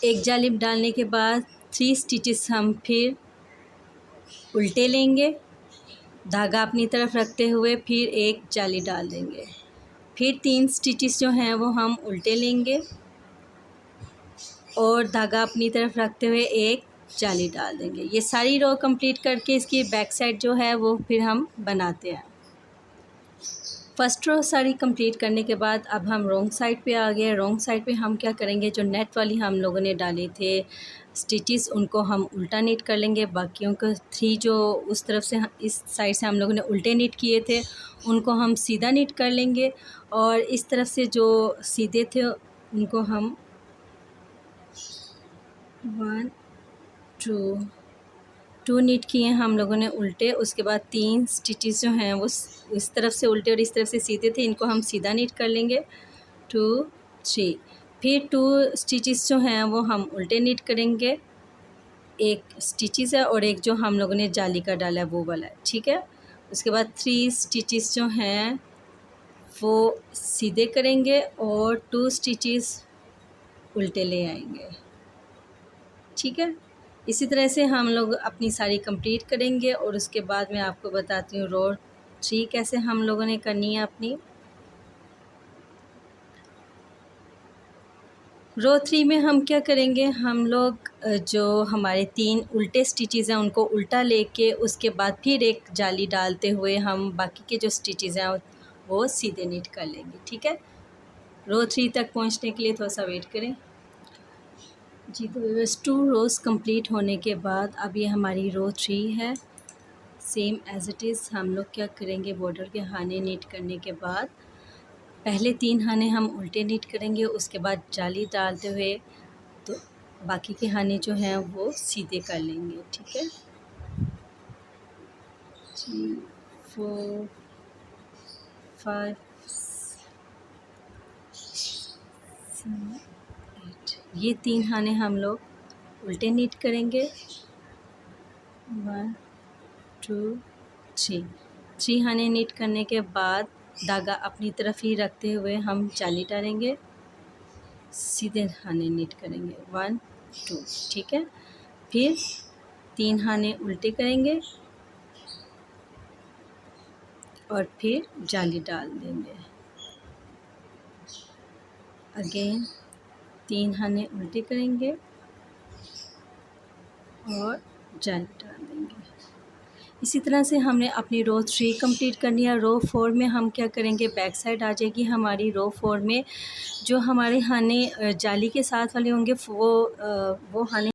एक जाली डालने के बाद 3 स्टिचेस हम फिर उल्टे लेंगे, धागा अपनी तरफ रखते हुए फिर एक जाली डाल देंगे, फिर 3 स्टिचेस जो हैं वो हम उल्टे लेंगे और धागा अपनी तरफ रखते हुए एक जाली डाल देंगे। ये सारी रो कंप्लीट करके इसकी बैक साइड जो है वो फिर हम बनाते हैं। फर्स्ट रो सारी कंप्लीट करने के बाद अब हम रॉन्ग साइड पे आ गए। रॉन्ग साइड पे हम क्या करेंगे, जो नेट वाली हम लोगों ने डाले थे स्टिचेस उनको हम उल्टा नीट कर लेंगे। बाकियों को 3 जो उस तरफ से इस साइड से हम लोगों ने उल्टे नीट किए थे उनको हम सीधा नीट कर लेंगे और इस तरफ से जो सीधे थे उनको हम 1 2 नीट किए हम लोगों ने उल्टे। उसके बाद 3 स्टिचेस जो हैं वो इस तरफ से उल्टे और इस तरफ से सीधे थे, इनको हम सीधा नीट कर लेंगे 2 3। फिर 2 स्टिचेस जो हैं वो हम उल्टे नीट करेंगे, एक स्टिचेस है और एक जो हम लोगों ने जाली का डाला है वो वाला है, ठीक है। उसके बाद 3 स्टिचेस जो हैं वो सीधे करेंगे और 2 स्टिचेस उल्टे ले आएंगे, ठीक है। इसी तरह से हम लोग अपनी सारी कंप्लीट करेंगे और उसके बाद मैं आपको बताती हूँ रो 3 कैसे हम लोगों ने करनी है अपनी। रो 3 में हम क्या करेंगे, हम लोग जो हमारे 3 उल्टे स्टिचेस हैं उनको उल्टा लेके उसके बाद फिर एक जाली डालते हुए हम बाकी के जो स्टिचेस हैं वो सीधे नीट कर लेंगे, ठीक है। रो 3 तक पहुँचने के लिए थोड़ा सा वेट करें जी। तो बस 2 रोज़ कंप्लीट होने के बाद अब ये हमारी रो 3 है। सेम एज़ इट इज़ हम लोग क्या करेंगे, बॉर्डर के खाने नीट करने के बाद पहले 3 खाने हम उल्टे नीट करेंगे, उसके बाद जाली डालते हुए तो बाकी के खाने जो हैं वो सीधे कर लेंगे, ठीक है। 3 4 5 7 8 ये 3 खाने हम लोग उल्टे नीट करेंगे 1 2 3 खाने नीट करने के बाद धागा अपनी तरफ ही रखते हुए हम जाली डालेंगे, सीधे खाने नीट करेंगे 1 2, ठीक है। फिर 3 खाने उल्टे करेंगे और फिर जाली डाल देंगे, अगेन 3 खाने उल्टे करेंगे और जाली डाल देंगे। इसी तरह से हमने अपनी रो 3 कंप्लीट करनी है। रो 4 में हम क्या करेंगे, बैक साइड आ जाएगी हमारी। रो 4 में जो हमारे खाने जाली के साथ वाले होंगे वो खाने